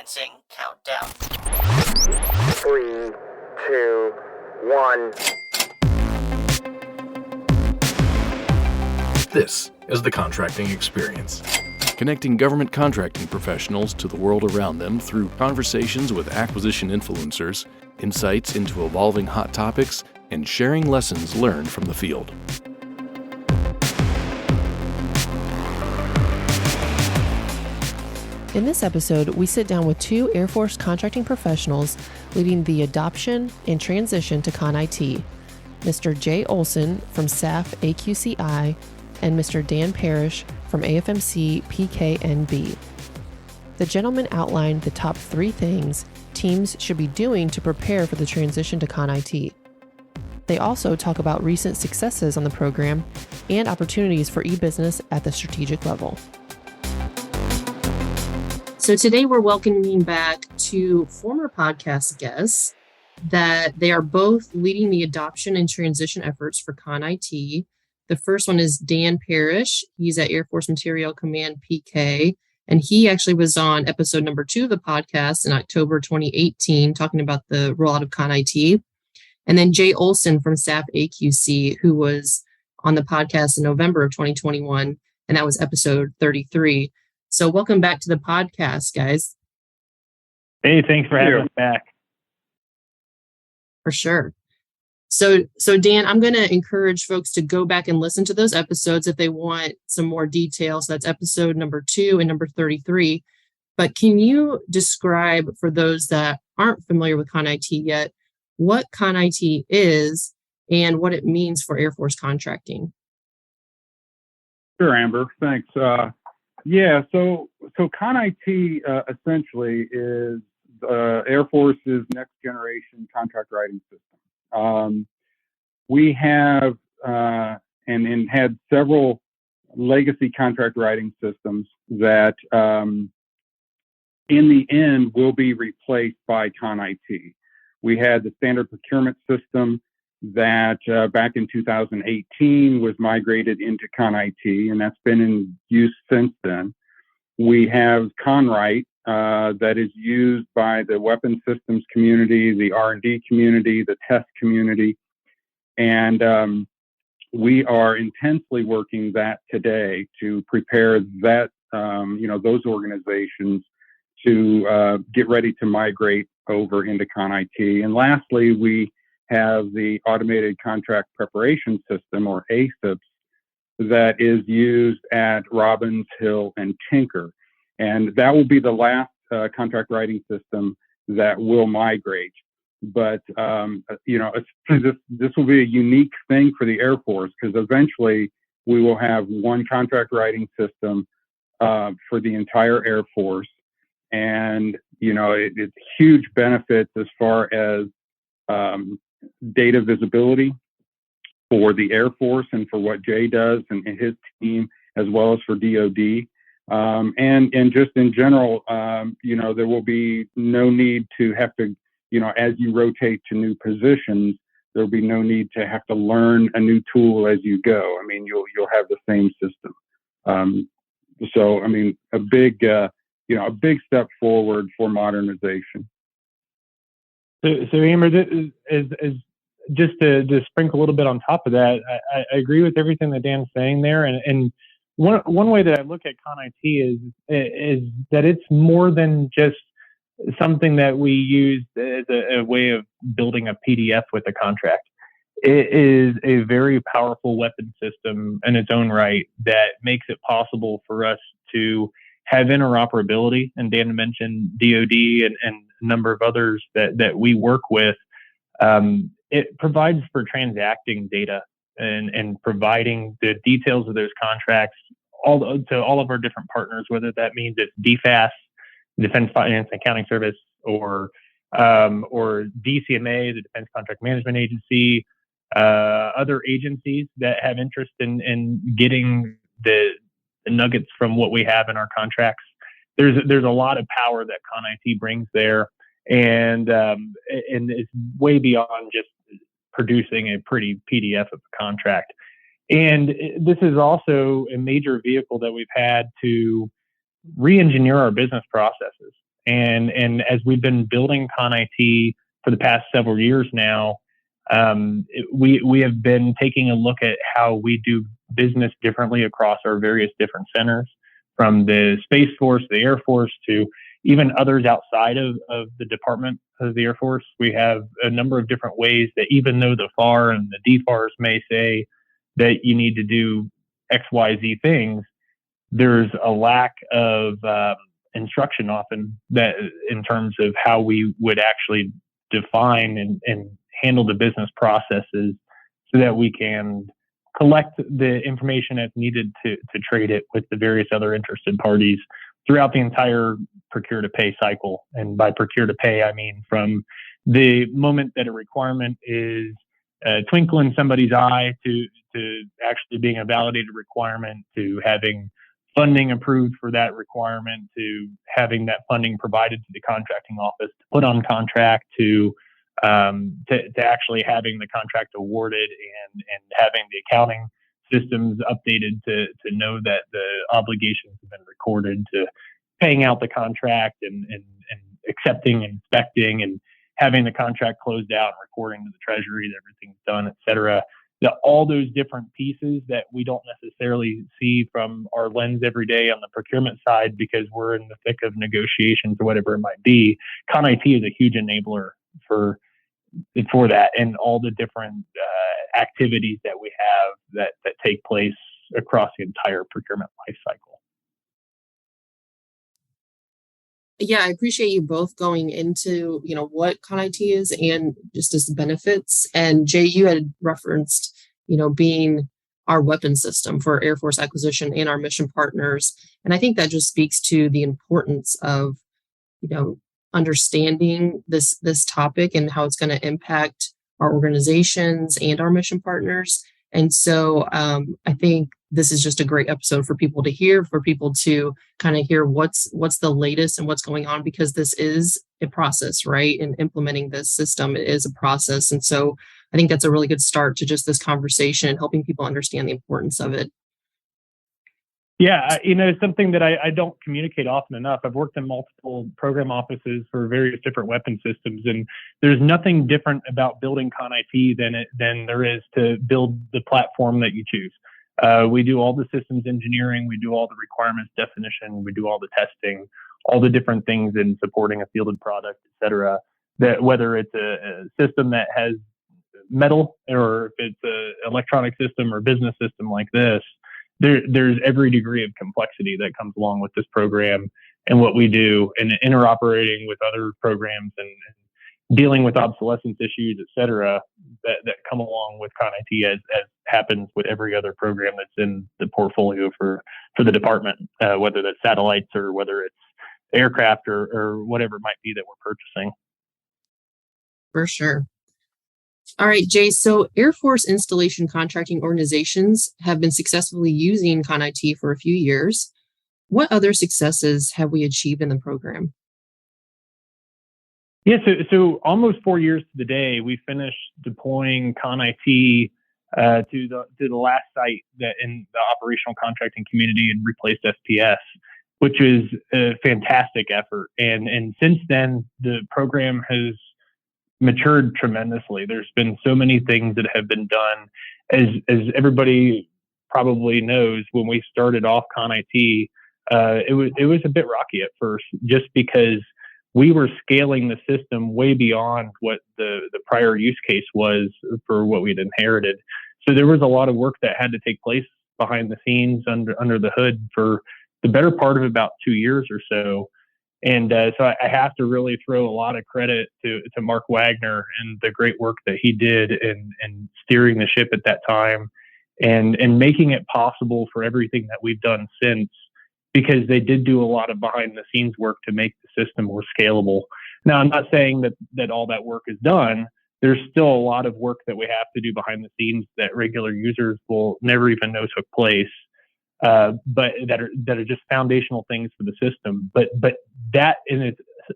Commencing countdown. 3, 2, 1. This is the Contracting Experience, connecting government contracting professionals to the world around them through conversations with acquisition influencers, insights into evolving hot topics, and sharing lessons learned from the field. In this episode, we sit down with two Air Force contracting professionals leading the adoption and transition to ConIT, Mr. Jay Olson from SAF AQCI and Mr. Dan Parish from AFMC PKNB. The gentlemen outlined the top 3 things teams should be doing to prepare for the transition to ConIT. They also talk about recent successes on the program and opportunities for e-business at the strategic level. So today we're welcoming back two former podcast guests that they are both leading the adoption and transition efforts for ConIT. The first one is Dan Parish. He's at Air Force Materiel Command PK, and he actually was on episode number 2 of the podcast in October 2018, talking about the rollout of ConIT. And then Jay Olson from SAF AQC, who was on the podcast in November of 2021, and that was episode 33. So welcome back to the podcast, guys. Hey, thanks for having us back. For sure. So Dan, I'm going to encourage folks to go back and listen to those episodes if they want some more details. So that's episode number 2 and number 33. But can you describe, for those that aren't familiar with ConIT yet, what ConIT is and what it means for Air Force contracting? Sure, Amber. Thanks. So ConIT essentially is Air Force's next generation contract writing system. We have and had several legacy contract writing systems that in the end will be replaced by ConIT. We had the standard procurement system that back in 2018 was migrated into ConIT, and that's been in use since then. We have ConWrite that is used by the weapons systems community, the R&D community, the test community, and we are intensely working that today to prepare that those organizations to get ready to migrate over into ConIT. And lastly, we have the Automated Contract Preparation System, or ACEPS, that is used at Robbins, Hill, and Tinker. And that will be the last contract writing system that will migrate. But, this will be a unique thing for the Air Force, because eventually we will have one contract writing system for the entire Air Force. And, it's huge benefits as far as data visibility for the Air Force and for what Jay does and his team, as well as for DoD. And just in general, there will be no need to have to, as you rotate to new positions, there'll be no need to have to learn a new tool as you go. I mean, you'll have the same system. A big step forward for modernization. So Amber, is just to sprinkle a little bit on top of that, I agree with everything that Dan's saying there. And one way that I look at ConIT is that it's more than just something that we use as a way of building a PDF with a contract. It is a very powerful weapon system in its own right that makes it possible for us to have interoperability. And Dan mentioned DoD and a number of others that we work with. It provides for transacting data and providing the details of those contracts to all of our different partners, whether that means it's DFAS, Defense Finance and Accounting Service, or DCMA, the Defense Contract Management Agency, other agencies that have interest in getting the nuggets from what we have in our contracts. There's a lot of power that ConIT brings there, and it's way beyond just producing a pretty PDF of a contract. And this is also a major vehicle that we've had to re-engineer our business processes And as we've been building ConIT for the past several years now, we have been taking a look at how we do business differently across our various different centers, from the Space Force, the Air Force, to even others outside of the Department of the Air Force. We have a number of different ways that, even though the FAR and the DFARs may say that you need to do X, Y, Z things, there's a lack of instruction often that in terms of how we would actually define and handle the business processes so that we can collect the information that's needed to trade it with the various other interested parties throughout the entire procure to pay cycle. And by procure to pay, I mean from the moment that a requirement is a twinkle in somebody's eye to actually being a validated requirement, to having funding approved for that requirement, to having that funding provided to the contracting office to put on contract, to actually having the contract awarded and having the accounting systems updated to know that the obligations have been recorded, to paying out the contract and accepting and inspecting and having the contract closed out and reporting to the Treasury that everything's done, et cetera. All those different pieces that we don't necessarily see from our lens every day on the procurement side because we're in the thick of negotiations or whatever it might be. ConIT is a huge enabler for that, and all the different activities that we have that take place across the entire procurement life cycle. Yeah, I appreciate you both going into, what ConIT is and just its benefits. And Jay, you had referenced, being our weapon system for Air Force acquisition and our mission partners. And I think that just speaks to the importance of, understanding this topic and how it's going to impact our organizations and our mission partners. And so I think this is just a great episode for people to hear, for people to kind of hear what's the latest and what's going on, because this is a process, right? And implementing this system is a process. And so I think that's a really good start to just this conversation and helping people understand the importance of it. Yeah, it's something that I don't communicate often enough. I've worked in multiple program offices for various different weapon systems, and there's nothing different about building ConIT than there is to build the platform that you choose. We do all the systems engineering, we do all the requirements definition, we do all the testing, all the different things in supporting a fielded product, et cetera. That whether it's a system that has metal or if it's an electronic system or business system like this, there's every degree of complexity that comes along with this program and what we do, and interoperating with other programs and dealing with obsolescence issues, et cetera, that come along with ConIT as happens with every other program that's in the portfolio for the department, whether that's satellites or whether it's aircraft or whatever it might be that we're purchasing. For sure. All right, Jay, so Air Force installation contracting organizations have been successfully using ConIT for a few years. What other successes have we achieved in the program? Yeah, so almost 4 years to the day, we finished deploying ConIT to the last site that in the operational contracting community and replaced SPS, which is a fantastic effort. And since then, the program has matured tremendously. There's been so many things that have been done. As everybody probably knows, when we started off ConIT, it was a bit rocky at first, just because we were scaling the system way beyond what the prior use case was for what we'd inherited. So there was a lot of work that had to take place behind the scenes under the hood for the better part of about 2 years or so. And so I have to really throw a lot of credit to Mark Wagner and the great work that he did in steering the ship at that time and making it possible for everything that we've done since, because they did do a lot of behind the scenes work to make the system more scalable. Now, I'm not saying that all that work is done. There's still a lot of work that we have to do behind the scenes that regular users will never even know took place. But that are just foundational things for the system. But that in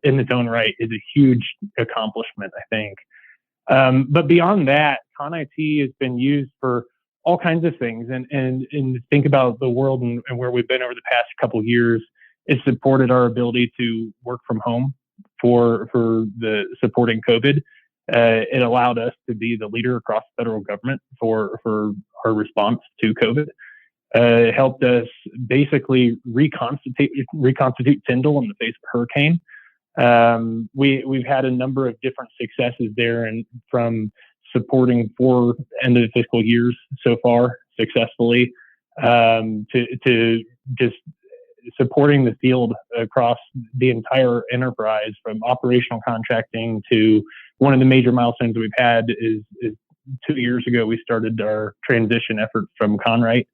its own right is a huge accomplishment, I think. But beyond that, ConIT has been used for all kinds of things. And think about the world and where we've been over the past couple of years. it supported our ability to work from home for the supporting COVID. It allowed us to be the leader across the federal government for our response to COVID. It helped us basically reconstitute Tyndall in the face of a hurricane. We've had a number of different successes there, and from supporting 4 end of the fiscal years so far successfully, to just supporting the field across the entire enterprise, from operational contracting to one of the major milestones we've had is 2 years ago we started our transition effort from Conwright.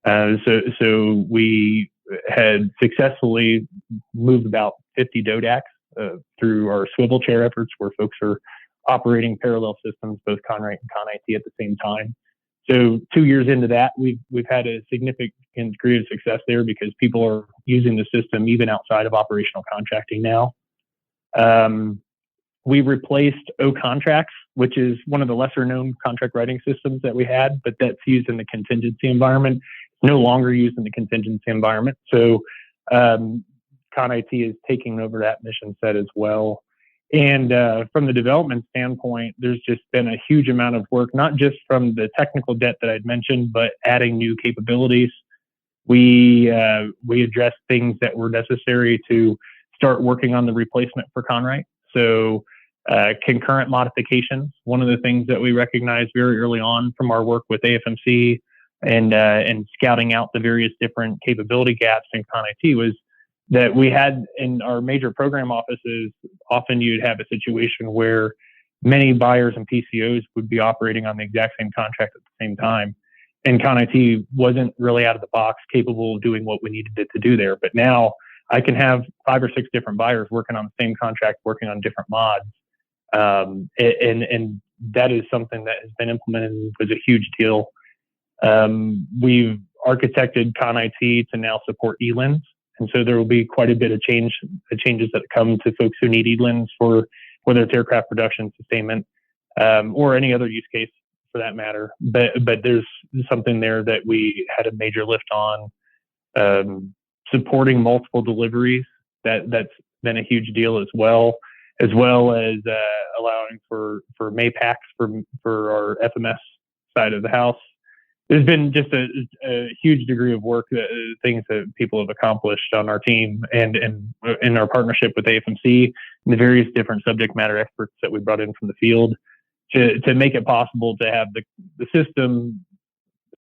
So we had successfully moved about 50 DODACs through our swivel chair efforts, where folks are operating parallel systems, both Conwright and ConIT at the same time. So 2 years into that, we've had a significant degree of success there, because people are using the system even outside of operational contracting now. We replaced O-Contracts, which is one of the lesser known contract writing systems that we had, but that's used in the contingency environment. It's no longer used in the contingency environment. So ConIT is taking over that mission set as well. And from the development standpoint, there's just been a huge amount of work, not just from the technical debt that I'd mentioned, but adding new capabilities. We addressed things that were necessary to start working on the replacement for Conwright. So concurrent modifications, one of the things that we recognized very early on from our work with AFMC and scouting out the various different capability gaps in ConIT, was that we had in our major program offices, often you'd have a situation where many buyers and PCOs would be operating on the exact same contract at the same time. And ConIT wasn't really out of the box capable of doing what we needed it to do there. But now I can have 5 or 6 different buyers working on the same contract, working on different mods. And that is something that has been implemented and was a huge deal. We've architected ConIT to now support ELINs. And so there will be quite a bit of changes that come to folks who need ELINs for whether it's aircraft production, sustainment, or any other use case for that matter. But there's something there that we had a major lift on, supporting multiple deliveries. That's been a huge deal as well as allowing for MAPACs for our FMS side of the house. There's been just a huge degree of work, things that people have accomplished on our team and in our partnership with AFMC and the various different subject matter experts that we brought in from the field to make it possible to have the system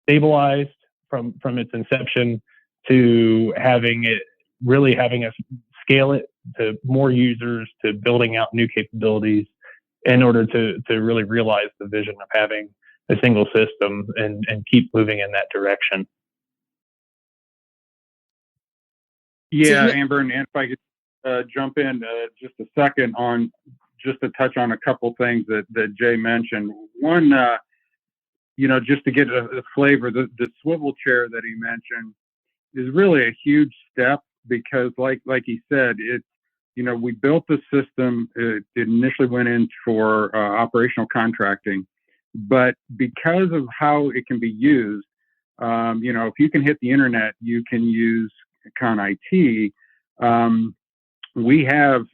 stabilized from its inception to having us scale it to more users, to building out new capabilities in order to really realize the vision of having a single system and keep moving in that direction. Yeah, Amber, and if I could jump in just a second on just to touch on a couple things that Jay mentioned. One, just to get a flavor, the swivel chair that he mentioned is really a huge step, because like he said, we built the system. It initially went in for operational contracting. But because of how it can be used, if you can hit the internet, you can use ConIT. We have,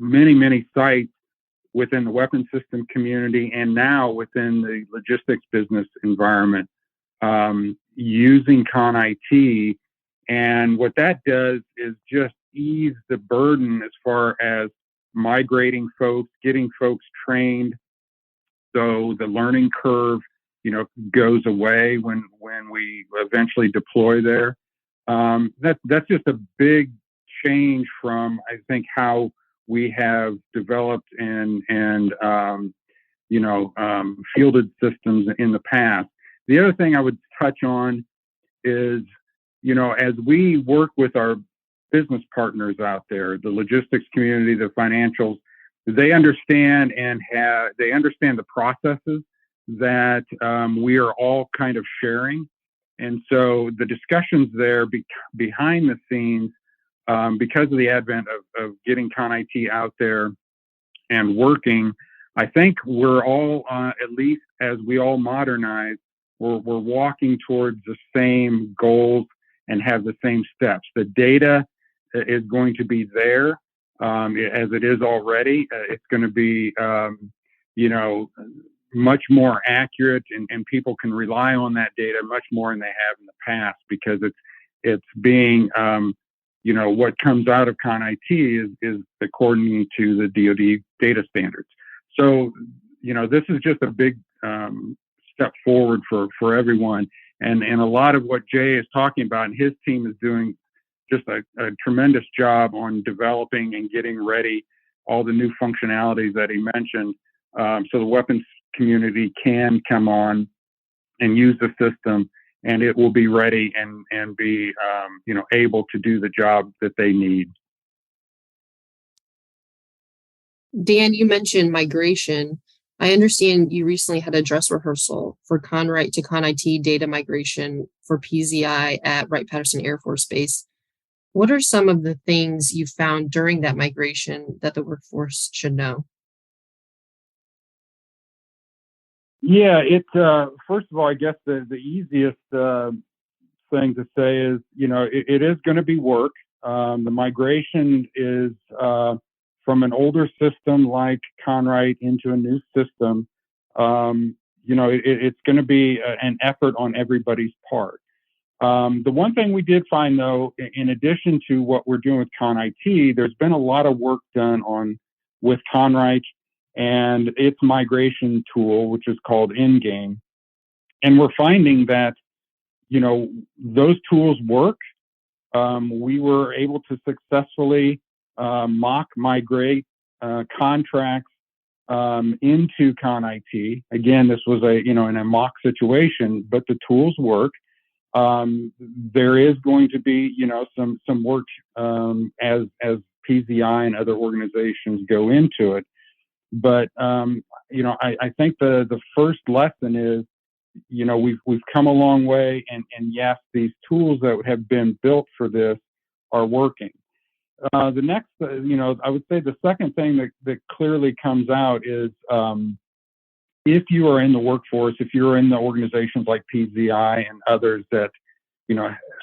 many sites within the weapon system community and now within the logistics business environment using ConIT. And what that does is just ease the burden as far as migrating folks, getting folks trained. So the learning curve, goes away when we eventually deploy there. That's just a big change from, I think, how we have developed and fielded systems in the past. The other thing I would touch on is, as we work with our business partners out there, the logistics community, the financials, they understand the processes that we are all kind of sharing. And so the discussions there behind the scenes, because of the advent of getting ConIT out there and working, I think we're all, at least as we all modernize, we're walking towards the same goals and have the same steps. The data is going to be there as it is already. It's going to be, much more accurate, and people can rely on that data much more than they have in the past, because it's being, what comes out of ConIT is according to the DoD data standards. So, this is just a big step forward for everyone. And a lot of what Jay is talking about, and his team is doing just a tremendous job on developing and getting ready all the new functionalities that he mentioned, so the weapons community can come on and use the system, and it will be ready and be able to do the job that they need. Dan, you mentioned migration. I understand you recently had a dress rehearsal for ConWrite to ConIT data migration for PZI at Wright-Patterson Air Force Base. What are some of the things you found during that migration that the workforce should know? Yeah, first of all, I guess the easiest thing to say is, it is going to be work. The migration is from an older system like ConWrite into a new system. It's going to be an effort on everybody's part. The one thing we did find, though, in addition to what we're doing with ConIT, there's been a lot of work done with ConWrite and its migration tool, which is called Endgame. And we're finding that, those tools work. We were able to successfully mock migrate contracts into ConIT. Again, this was in a mock situation, but the tools work. There is going to be, some work as PZI and other organizations go into it. But I think the first lesson is, we've come a long way, and yes, these tools that have been built for this are working. The next, I would say the second thing that clearly comes out is, if you are in the workforce, if you're in the organizations like PZI and others that,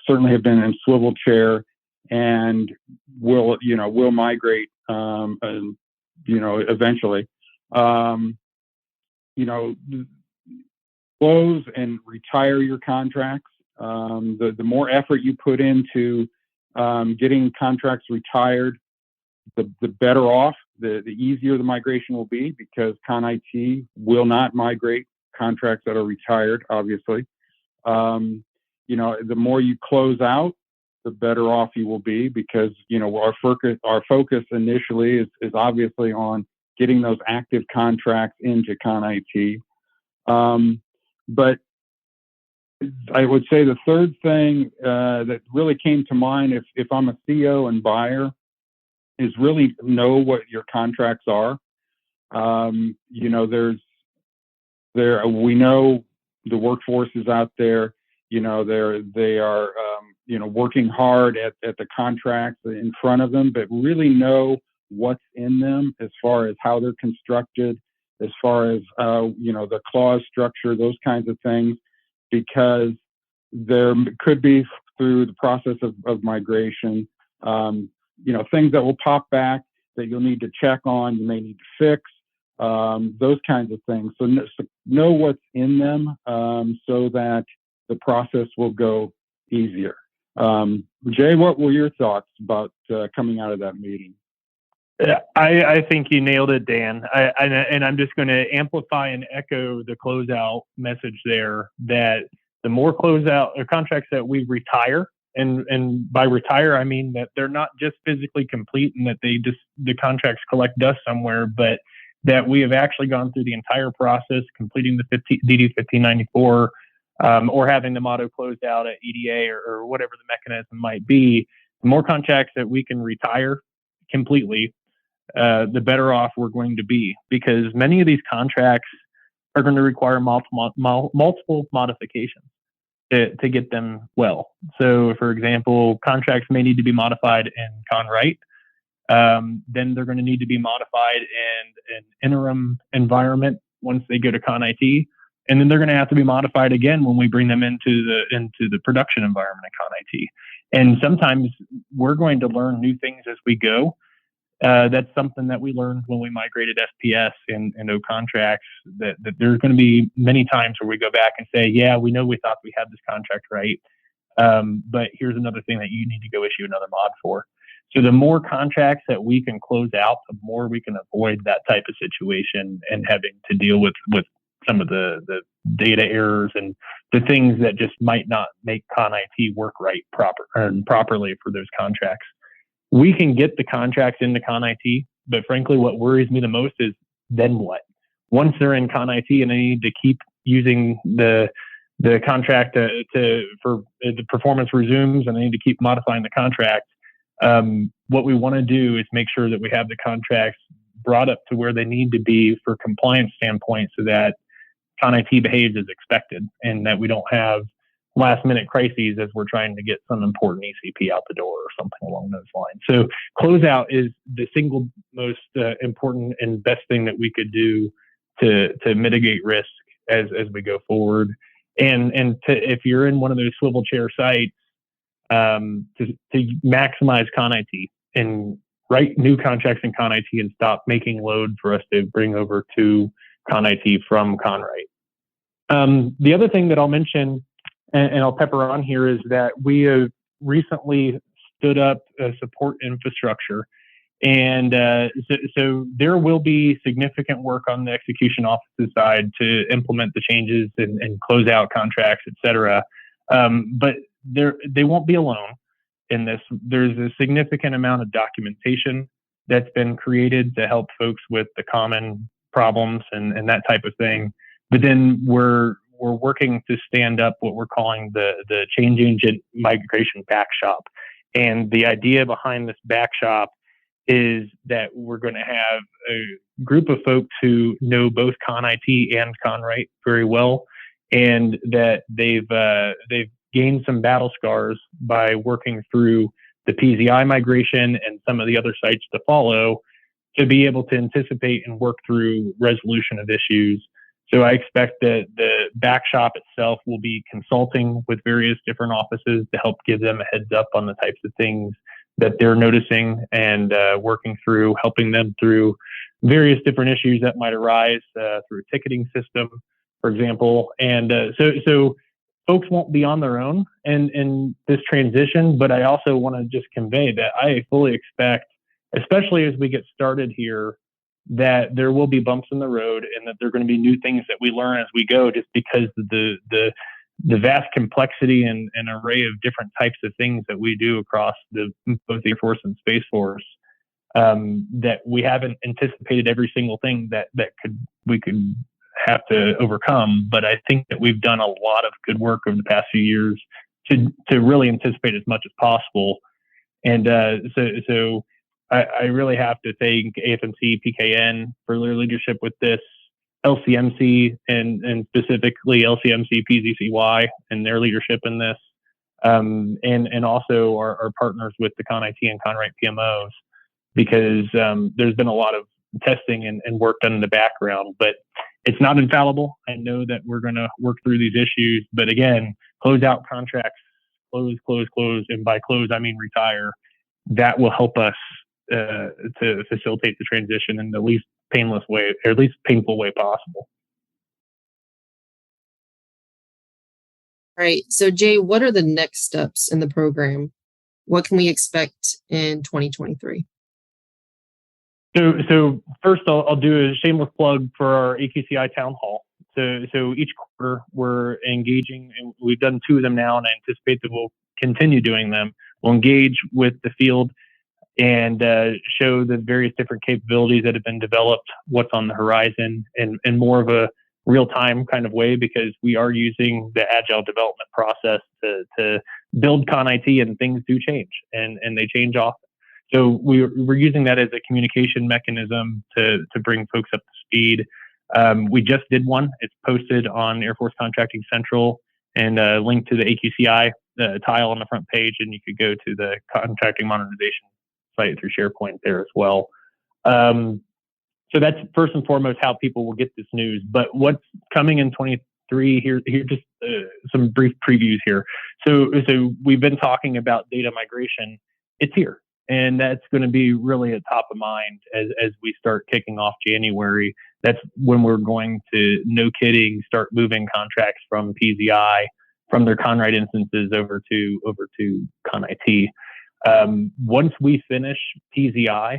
certainly have been in swivel chair and will migrate, eventually, close and retire your contracts. The more effort you put into getting contracts retired, the better off, the easier the migration will be, because ConIT will not migrate contracts that are retired, obviously. The more you close out, the better off you will be, because, our focus initially is obviously on getting those active contracts into ConIT. But I would say the third thing that really came to mind, if I'm a CO and buyer, is really know what your contracts are. We know the workforce is out there. They are working hard at the contracts in front of them, but really know what's in them as far as how they're constructed, as far as the clause structure, those kinds of things, because there could be, through the process of migration, things that will pop back that you'll need to check on, you may need to fix, those kinds of things. So know what's in them, so that the process will go easier. Jay, what were your thoughts about coming out of that meeting? I think you nailed it, Dan. And I'm just going to amplify and echo the closeout message there, that the more closeout or contracts that we retire, and by retire, I mean that they're not just physically complete and that the contracts collect dust somewhere, but that we have actually gone through the entire process, completing the DD 1594, or having them auto closed out at EDA or whatever the mechanism might be. The more contracts that we can retire completely, the better off we're going to be, because many of these contracts are going to require multiple modifications to get them well. So, for example, contracts may need to be modified in ConWrite. Then they're going to need to be modified in an interim environment once they go to ConIT, and then they're going to have to be modified again when we bring them into the production environment at ConIT. And sometimes we're going to learn new things as we go. That's something that we learned when we migrated SPS and O contracts, that there's going to be many times where we go back and say, yeah, we know we thought we had this contract right. But here's another thing that you need to go issue another mod for. So the more contracts that we can close out, the more we can avoid that type of situation and having to deal with some of the data errors and the things that just might not make Con IT work properly for those contracts. We can get the contracts into Con IT, but frankly, what worries me the most is then what? Once they're in Con IT and they need to keep using the contract for the performance resumes and they need to keep modifying the contract, what we want to do is make sure that we have the contracts brought up to where they need to be for compliance standpoint so that Con IT behaves as expected and that we don't have last minute crises as we're trying to get some important ECP out the door or something along those lines. So closeout is the single most important and best thing that we could do to mitigate risk as we go forward. And if you're in one of those swivel chair sites, to maximize Con IT and write new contracts in Con IT and stop making load for us to bring over to Con IT from Conwrite. The other thing that I'll mention, and I'll pepper on here, is that we have recently stood up a support infrastructure. And so there will be significant work on the execution office's side to implement the changes and close out contracts, et cetera. But they won't be alone in this. There's a significant amount of documentation that's been created to help folks with the common problems and that type of thing. But then we're working to stand up what we're calling the change agent migration back shop. And the idea behind this back shop is that we're going to have a group of folks who know both Con IT and Conwrite very well, and that they've gained some battle scars by working through the PZI migration and some of the other sites to follow to be able to anticipate and work through resolution of issues. So I expect that the back shop itself will be consulting with various different offices to help give them a heads up on the types of things that they're noticing and working through, helping them through various different issues that might arise through a ticketing system, for example. And so folks won't be on their own in this transition, but I also want to just convey that I fully expect, especially as we get started here, that there will be bumps in the road and that there are going to be new things that we learn as we go, just because the vast complexity and array of different types of things that we do across both the Air Force and Space Force, that we haven't anticipated every single thing that we could have to overcome. But I think that we've done a lot of good work over the past few years to really anticipate as much as possible. And so I really have to thank AFMC, PKN for their leadership with this, LCMC and specifically LCMC, PZCY and their leadership in this, and also our partners with the Con IT and Conwrite PMOs, because there's been a lot of testing and work done in the background, but it's not infallible. I know that we're going to work through these issues, but again, close out contracts, close, and by close, I mean retire. That will help us to facilitate the transition in the least painless way, or at least painful way possible. All right. So Jay, what are the next steps in the program? What can we expect in 2023? So first I'll do a shameless plug for our AQCI town hall. So each quarter we're engaging, and we've done 2 of them now, and I anticipate that we'll continue doing them. We'll engage with the field and show the various different capabilities that have been developed, what's on the horizon, and more of a real-time kind of way, because we are using the agile development process to build Con IT, and things do change, and they change often. So we're using that as a communication mechanism to bring folks up to speed. We just did one. It's posted on Air Force Contracting Central and linked to the AQCI tile on the front page, and you could go to the contracting modernization site through SharePoint there as well. So that's first and foremost how people will get this news. But what's coming in 2023, here just some brief previews here. So we've been talking about data migration. It's here, and that's going to be really at top of mind as we start kicking off January. That's when we're going to, no kidding, start moving contracts from PZI, from their Conrite instances over to ConIT. Once we finish PZI,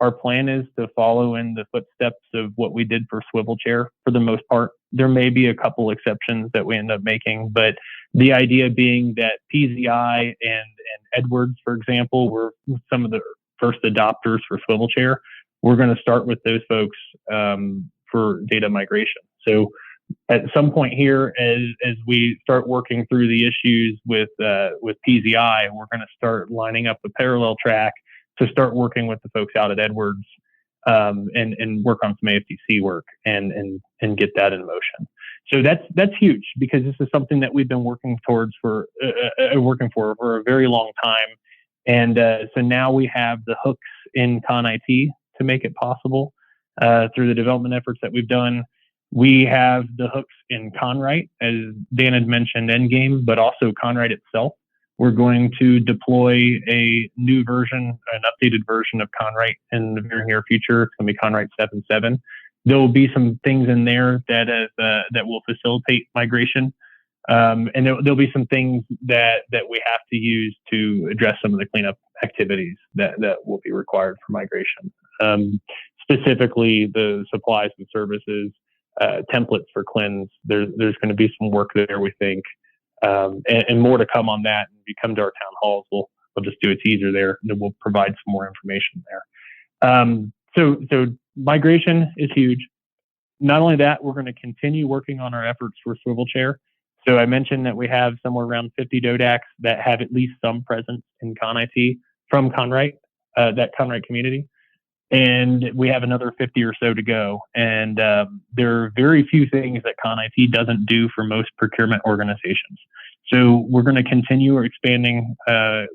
our plan is to follow in the footsteps of what we did for Swivel Chair for the most part. There may be a couple exceptions that we end up making, but the idea being that PZI and Edwards, for example, were some of the first adopters for Swivel Chair. We're going to start with those folks for data migration. So at some point here, as we start working through the issues with PZI, we're going to start lining up a parallel track to start working with the folks out at Edwards and work on some AFTC work and get that in motion. So that's huge, because this is something that we've been working towards for a very long time. And so now we have the hooks in ConIT to make it possible through the development efforts that we've done. We have the hooks in Conrite, as Dan had mentioned, Endgame, but also Conrite itself. We're going to deploy a new version, an updated version of Conrite in the very near future. It's going to be Conrite 7.7. There will be some things in there that will facilitate migration, and there'll be some things that we have to use to address some of the cleanup activities that will be required for migration. Specifically, the supplies and services, templates for CLINs. There's going to be some work there, we think. And more to come on that. If you come to our town halls, we'll just do a teaser there, and then we'll provide some more information there. So migration is huge. Not only that, we're going to continue working on our efforts for Swivel Chair. So I mentioned that we have somewhere around 50 DODACs that have at least some presence in ConIT from Conrite, that Conrite community. And we have another 50 or so to go. And there are very few things that ConIT doesn't do for most procurement organizations. So we're going to continue expanding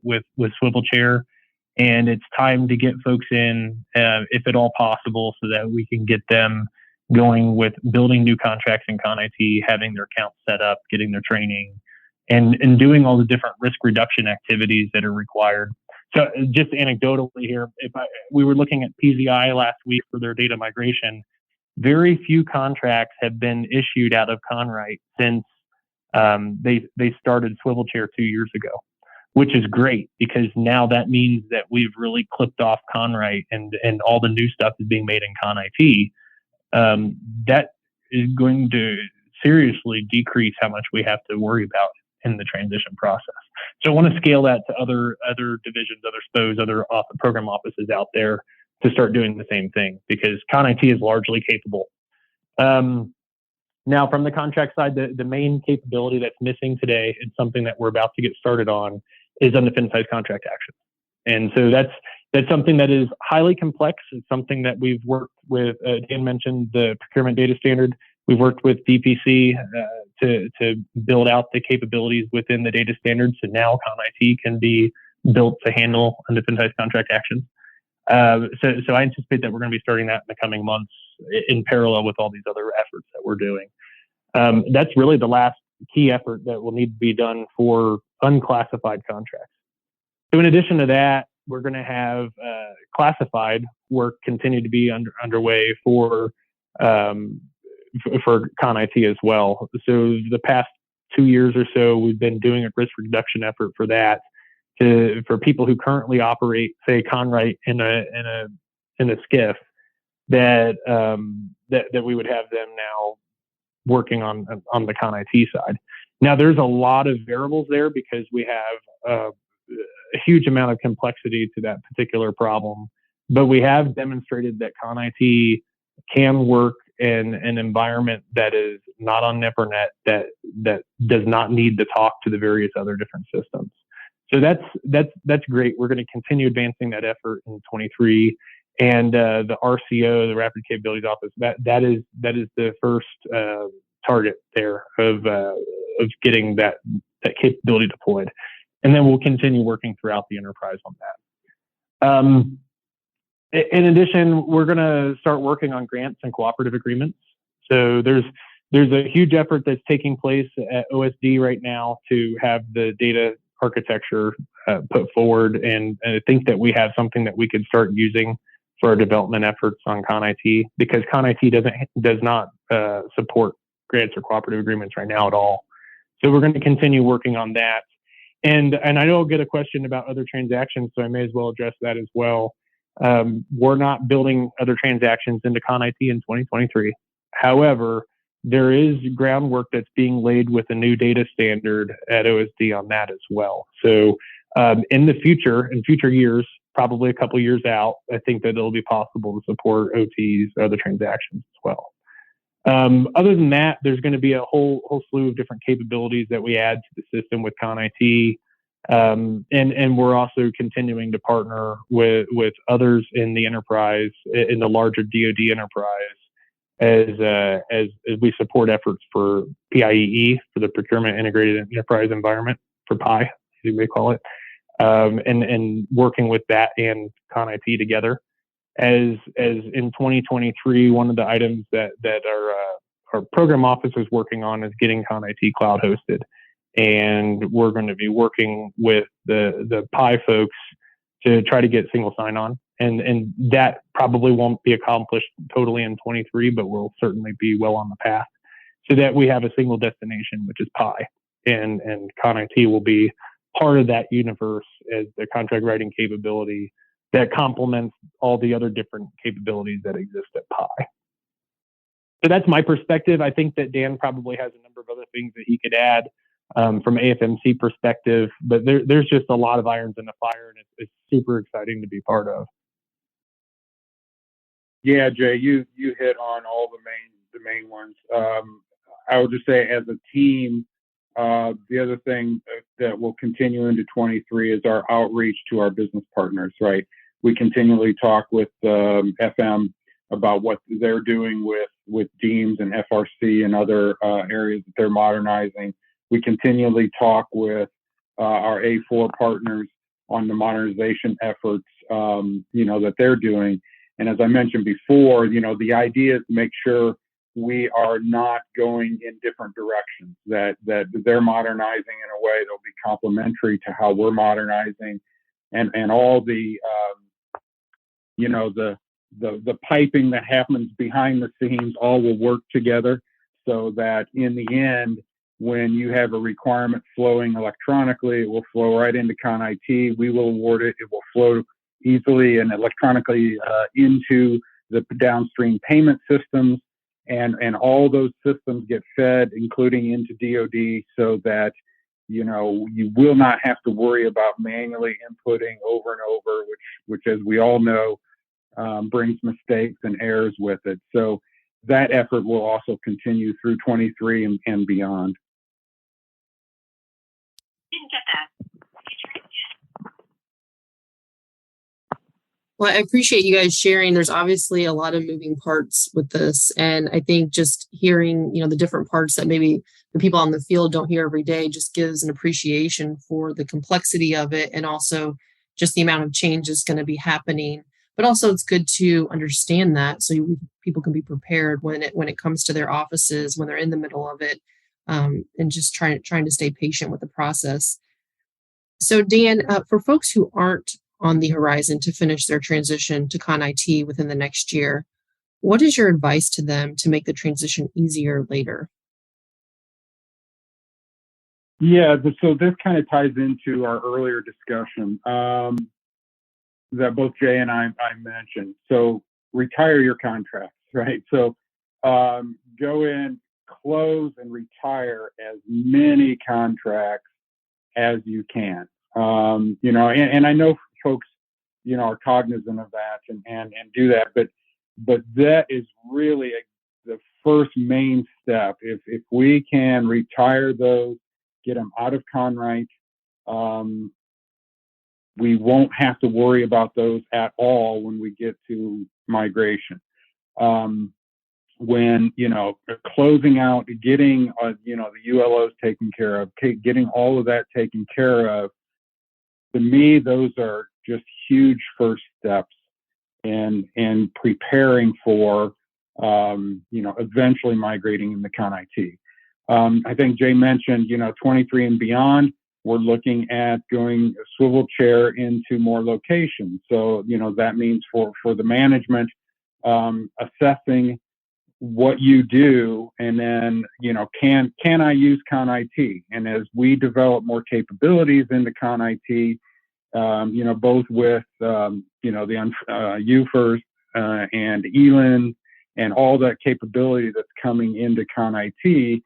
with Swivel Chair, and it's time to get folks in, if at all possible, so that we can get them going with building new contracts in ConIT, having their accounts set up, getting their training, and doing all the different risk reduction activities that are required. So just anecdotally here, we were looking at PZI last week for their data migration. Very few contracts have been issued out of Conrite since they started Swivel Chair 2 years ago, which is great, because now that means that we've really clipped off Conrite and all the new stuff is being made in ConIT. That is going to seriously decrease how much we have to worry about in the transition process. So I want to scale that to other divisions, other SPOs, other program offices out there to start doing the same thing, because ConIT is largely capable. Now, from the contract side, the main capability that's missing today, and something that we're about to get started on, is undefinitised contract action. And so that's something that is highly complex. It's something that we've worked with. Dan mentioned the procurement data standard. We've worked with DPC to build out the capabilities within the data standard. So now ConIT can be built to handle undefinitised contract actions. So I anticipate that we're going to be starting that in the coming months in parallel with all these other efforts that we're doing. That's really the last key effort that will need to be done for unclassified contracts. So in addition to that, we're going to have classified work continue to be underway for ConIT as well. So the past 2 years or so, we've been doing a risk reduction effort for that, for people who currently operate, say, Conrite in a SCIF, that we would have them now working on the ConIT side. Now, there's a lot of variables there, because we have a huge amount of complexity to that particular problem, but we have demonstrated that ConIT can work in an environment that is not on NIPRNet, that does not need to talk to the various other different systems. So that's great. We're going to continue advancing that effort in 23, and the RCO, the Rapid Capabilities Office, that is the first target there of getting that capability deployed, and then we'll continue working throughout the enterprise on that. In addition, we're going to start working on grants and cooperative agreements. So there's there's a huge effort that's taking place at OSD right now to have the data architecture put forward, and I think that we have something that we could start using for our development efforts on ConIT, because ConIT does not support grants or cooperative agreements right now at all. So we're going to continue working on that. And I know I'll get a question about other transactions, so I may as well address that as well. We're not building other transactions into ConIT in 2023. However, there is groundwork that's being laid with a new data standard at OSD on that as well. So in future years, probably a couple years out, I think that it'll be possible to support OTs, other transactions as well. Other than that, there's going to be a whole slew of different capabilities that we add to the system with ConIT. And we're also continuing to partner with others in the enterprise, in the larger DoD enterprise, as we support efforts for PIEE, for the Procurement Integrated Enterprise Environment, for PI, as you may call it, and working with that and ConIT together. As in 2023, one of the items that our program office is working on is getting ConIT cloud hosted. And we're going to be working with the PI folks to try to get single sign-on. And that probably won't be accomplished totally in 23, but we'll certainly be well on the path, so that we have a single destination, which is PI. And ConIT will be part of that universe as the contract writing capability that complements all the other different capabilities that exist at PI. So that's my perspective. I think that Dan probably has a number of other things that he could add from AFMC perspective, but there's just a lot of irons in the fire, and it's super exciting to be part of. Yeah, Jay, you hit on all the main ones. I would just say, as a team, the other thing that will continue into 23 is our outreach to our business partners. Right, we continually talk with FM about what they're doing with DEAMS and FRC and other areas that they're modernizing. We continually talk with our A4 partners on the modernization efforts, that they're doing. And as I mentioned before, the idea is to make sure we are not going in different directions, that they're modernizing in a way that'll be complementary to how we're modernizing, and all the piping that happens behind the scenes all will work together, so that in the end, when you have a requirement flowing electronically, it will flow right into ConIT. We will award it. It will flow easily and electronically into the downstream payment systems, and all those systems get fed, including into DoD, so that you will not have to worry about manually inputting over and over, which as we all know, brings mistakes and errors with it. So that effort will also continue through 23 and beyond. Didn't get that. Well, I appreciate you guys sharing. There's obviously a lot of moving parts with this. And I think just hearing, the different parts that maybe the people on the field don't hear every day just gives an appreciation for the complexity of it, and also just the amount of change that's going to be happening. But also it's good to understand that, so people can be prepared when it comes to their offices, when they're in the middle of it, and just trying to stay patient with the process. So Dan, for folks who aren't on the horizon to finish their transition to ConIT within the next year, what is your advice to them to make the transition easier later? Yeah, so this kind of ties into our earlier discussion that both Jay and I mentioned. So retire your contracts, right? So go in, close and retire as many contracts as you can. And I know folks, are cognizant of that and do that, but that is really the first main step. If we can retire those, get them out of Conwright, we won't have to worry about those at all when we get to migration. When, closing out, getting, the ULOs taken care of, getting all of that taken care of, to me, those are just huge first steps in preparing for eventually migrating into Con IT. I think Jay mentioned, 23 and beyond, we're looking at going a swivel chair into more locations. So, that means for the management, assessing what you do, and then, can I use Con IT? And as we develop more capabilities into Con IT, both with, the UFERS and ELIN and all that capability that's coming into Con IT,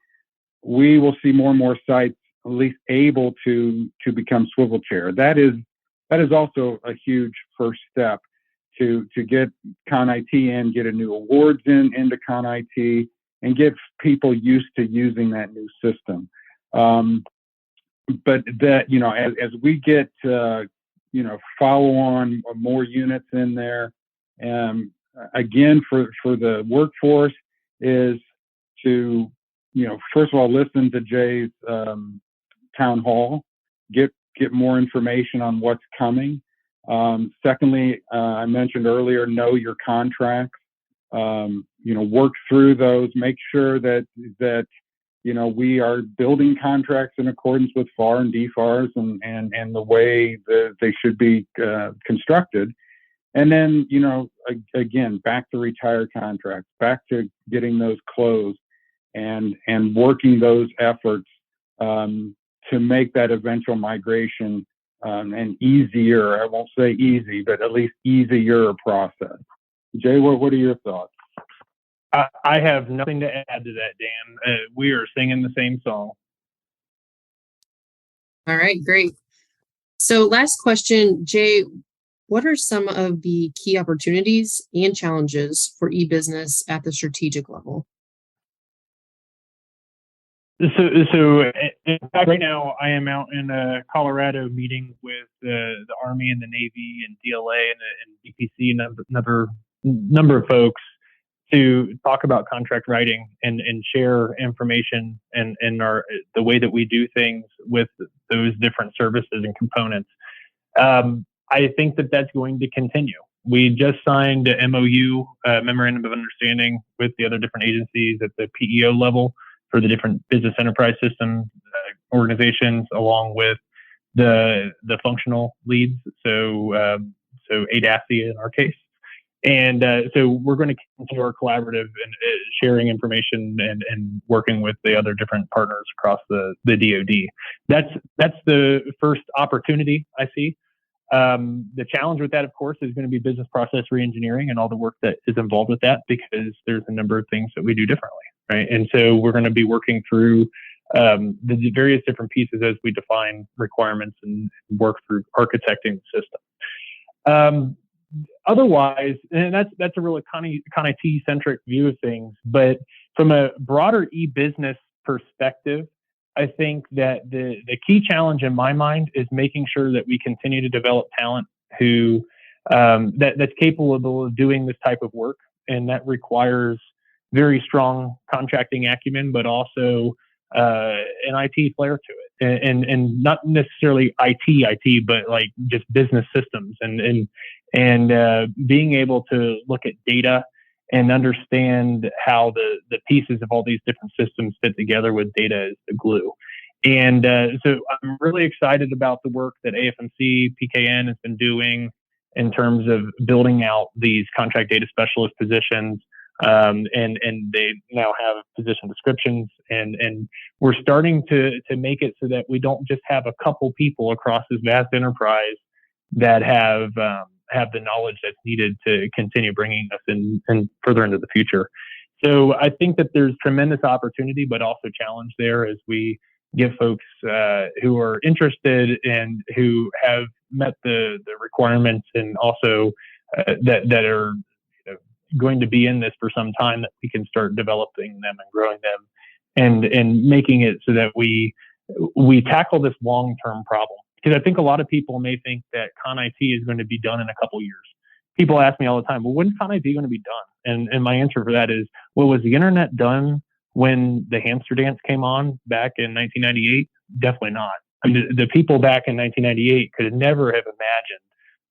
we will see more and more sites at least able to become swivel chair. That is also a huge first step to get Con IT in, get a new awards into Con IT, and get people used to using that new system. But that, as we get, follow on more units in there, again, for the workforce is to, first of all, listen to Jay's town hall, get more information on what's coming. Secondly, I mentioned earlier, know your contracts. Work through those. Make sure that we are building contracts in accordance with FAR and DFARs and the way that they should be constructed. And then, again, back to retire contracts, back to getting those closed, and working those efforts to make that eventual migration an easier, I won't say easy, but at least easier process. Jay, what are your thoughts? I have nothing to add to that, Dan. We are singing the same song. All right, great. So last question, Jay, what are some of the key opportunities and challenges for e-business at the strategic level? So in fact, right now I am out in Colorado meeting with the Army and the Navy and DLA and DPC and another number of folks to talk about contract writing and share information and the way that we do things with those different services and components. I think that that's going to continue. We just signed a MOU, Memorandum of Understanding, with the other different agencies at the PEO level for the different business enterprise system organizations, along with the functional leads, so ADASI in our case. And so we're going to continue our collaborative and sharing information and working with the other different partners across the DoD. That's the first opportunity I see. The challenge with that, of course, is going to be business process reengineering and all the work that is involved with that, because there's a number of things that we do differently, right? And so we're going to be working through the various different pieces as we define requirements and work through architecting the system. Otherwise, and that's a really Con IT centric view of things, but from a broader e-business perspective, I think that the key challenge in my mind is making sure that we continue to develop talent who that's capable of doing this type of work, and that requires very strong contracting acumen, but also an IT flair to it, and not necessarily IT, but like just business systems and being able to look at data and understand how the pieces of all these different systems fit together with data as the glue. And so I'm really excited about the work that AFMC, PKN has been doing in terms of building out these contract data specialist positions. And they now have position descriptions, and we're starting to make it so that we don't just have a couple people across this vast enterprise that have the knowledge that's needed to continue bringing us in further into the future. So I think that there's tremendous opportunity, but also challenge there as we get folks who are interested and who have met the requirements, and also that are going to be in this for some time, that we can start developing them and growing them and making it so that we tackle this long-term problem. Because I think a lot of people may think that Con IT is going to be done in a couple years. People ask me all the time, well, when's Con IT going to be done? And my answer for that is, well, was the internet done when the hamster dance came on back in 1998? Definitely not. I mean, the people back in 1998 could never have imagined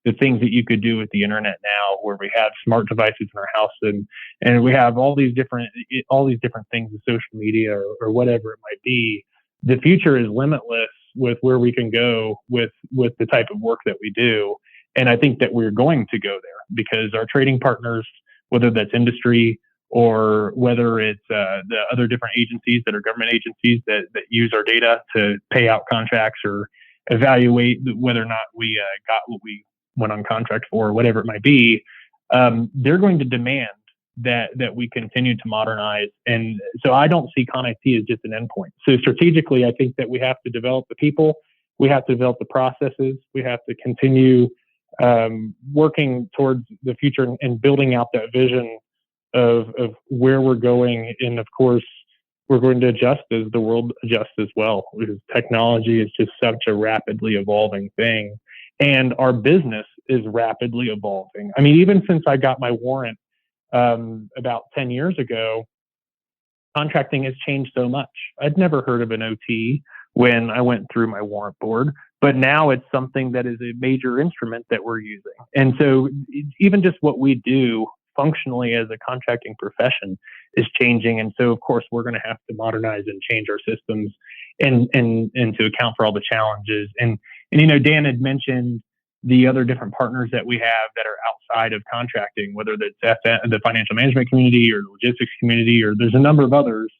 the things that you could do with the internet now, where we have smart devices in our house and we have all these different things with social media or whatever it might be. The future is limitless with where we can go with the type of work that we do. And I think that we're going to go there because our trading partners, whether that's industry or whether it's the other different agencies that are government agencies that use our data to pay out contracts or evaluate whether or not we got what we went on contract for, or whatever it might be, they're going to demand that we continue to modernize. And so I don't see ConIT as just an endpoint. So strategically, I think that we have to develop the people, we have to develop the processes, we have to continue working towards the future and building out that vision of where we're going. And of course, we're going to adjust as the world adjusts as well, because technology is just such a rapidly evolving thing. And our business is rapidly evolving. I mean, even since I got my warrant about 10 years ago, contracting has changed so much. I'd never heard of an OT when I went through my warrant board, but now it's something that is a major instrument that we're using. And so even just what we do functionally as a contracting profession is changing. And so, of course, we're going to have to modernize and change our systems and to account for all the challenges. And you know, Dan had mentioned the other different partners that we have that are outside of contracting, whether that's the financial management community or the logistics community, or there's a number of others.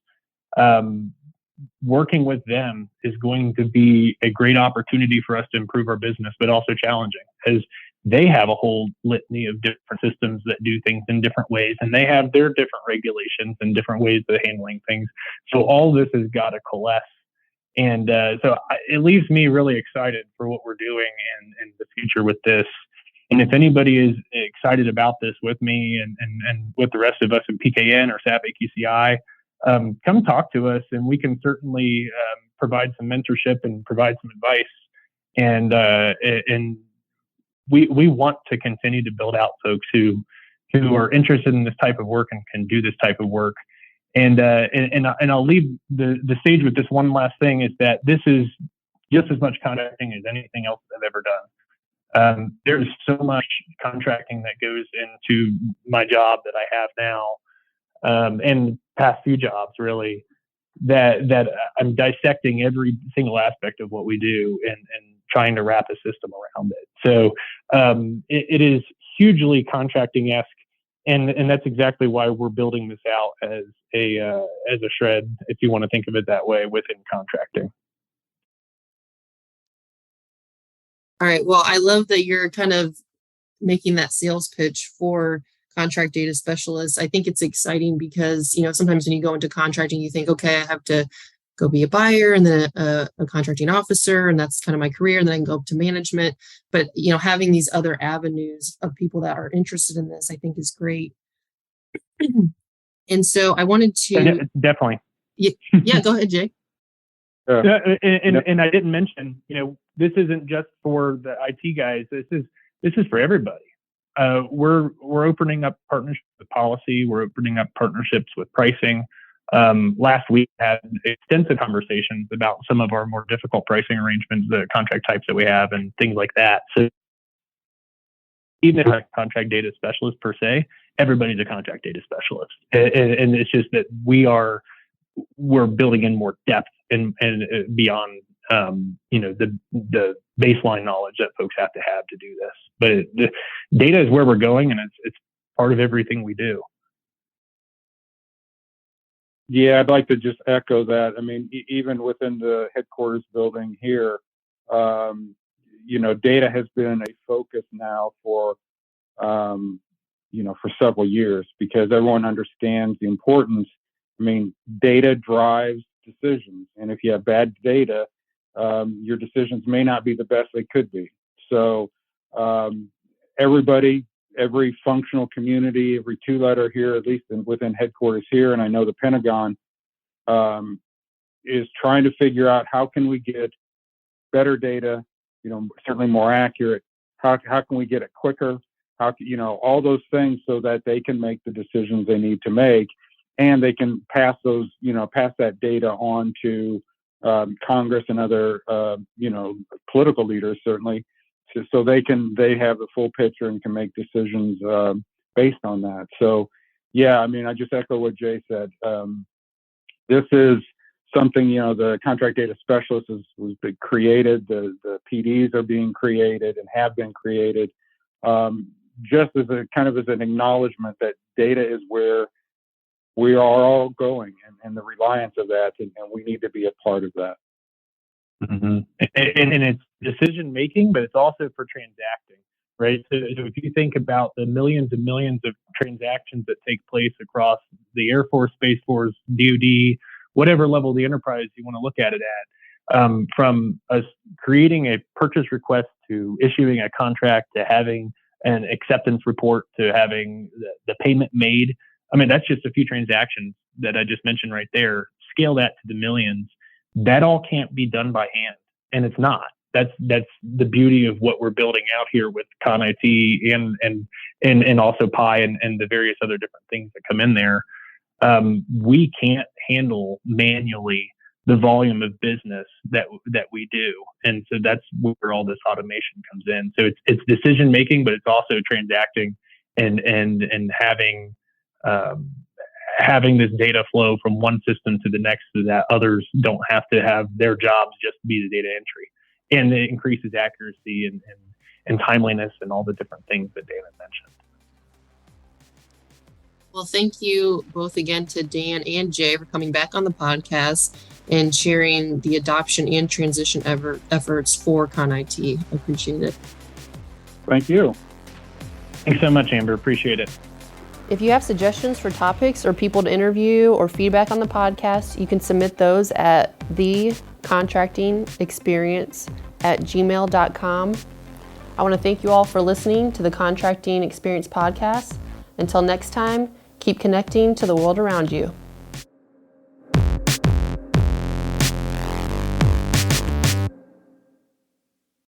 Working with them is going to be a great opportunity for us to improve our business, but also challenging, as they have a whole litany of different systems that do things in different ways, and they have their different regulations and different ways of handling things. So all this has got to coalesce. And it leaves me really excited for what we're doing in the future with this. And if anybody is excited about this with me and with the rest of us in PKN or SAP AQCI, come talk to us, and we can certainly provide some mentorship and provide some advice. And we want to continue to build out folks who are interested in this type of work and can do this type of work. And I'll leave the stage with this one last thing, is that this is just as much contracting as anything else I've ever done. There's so much contracting that goes into my job that I have now, and past few jobs really, that I'm dissecting every single aspect of what we do and trying to wrap a system around it. So it is hugely contracting-esque. And that's exactly why we're building this out as a shred, if you want to think of it that way, within contracting. All right. Well, I love that you're kind of making that sales pitch for contract data specialists. I think it's exciting because, you know, sometimes when you go into contracting, you think, okay, I have to go be a buyer and then a contracting officer, and that's kind of my career. And then I can go up to management. But, you know, having these other avenues of people that are interested in this, I think is great. And so I wanted to definitely. Yeah, go ahead, Jay. And I didn't mention, you know, this isn't just for the IT guys. This is for everybody. We're opening up partnerships with policy. We're opening up partnerships with pricing. Last week, I had extensive conversations about some of our more difficult pricing arrangements, the contract types that we have, and things like that. So even if I'm a contract data specialist per se, everybody's a contract data specialist. And it's just that we're building in more depth and beyond, you know, the baseline knowledge that folks have to do this. But the data is where we're going, and it's part of everything we do. Yeah, I'd like to just echo that. I mean, even within the headquarters building here, you know, data has been a focus now for, you know, for several years, because everyone understands the importance. I mean, data drives decisions. And if you have bad data, your decisions may not be the best they could be. So everybody, every functional community, every two-letter here, at least within headquarters here, and I know the Pentagon, is trying to figure out how can we get better data, you know, certainly more accurate. How can we get it quicker? You know, all those things, so that they can make the decisions they need to make, and they can pass that data on to Congress and other, you know, political leaders, certainly, so they have the full picture and can make decisions based on that. So, yeah, I mean, I just echo what Jay said. This is something, the contract data specialist was created. The PDs are being created and have been created, just as a kind of as an acknowledgement that data is where we are all going, and the reliance of that, and we need to be a part of that. Mm-hmm. And it's decision making, but it's also for transacting, right? So if you think about the millions and millions of transactions that take place across the Air Force, Space Force, DoD, whatever level of the enterprise you want to look at it at, from us creating a purchase request to issuing a contract to having an acceptance report to having the payment made. I mean, that's just a few transactions that I just mentioned right there. Scale that to the millions. That all can't be done by hand, and it's not. That's the beauty of what we're building out here with ConIT and also Pi and the various other different things that come in there. We can't handle manually the volume of business that we do, and so that's where all this automation comes in. So it's decision making, but it's also transacting and having this data flow from one system to the next, so that others don't have to have their jobs just be the data entry, and it increases accuracy and timeliness and all the different things that David mentioned. Well, thank you both again to Dan and Jay for coming back on the podcast and sharing the adoption and transition efforts for ConIT. I appreciate it. Thank you. Thanks so much, Amber. Appreciate it. If you have suggestions for topics or people to interview or feedback on the podcast, you can submit those at thecontractingexperience@gmail.com. I want to thank you all for listening to the Contracting Experience podcast. Until next time, keep connecting to the world around you.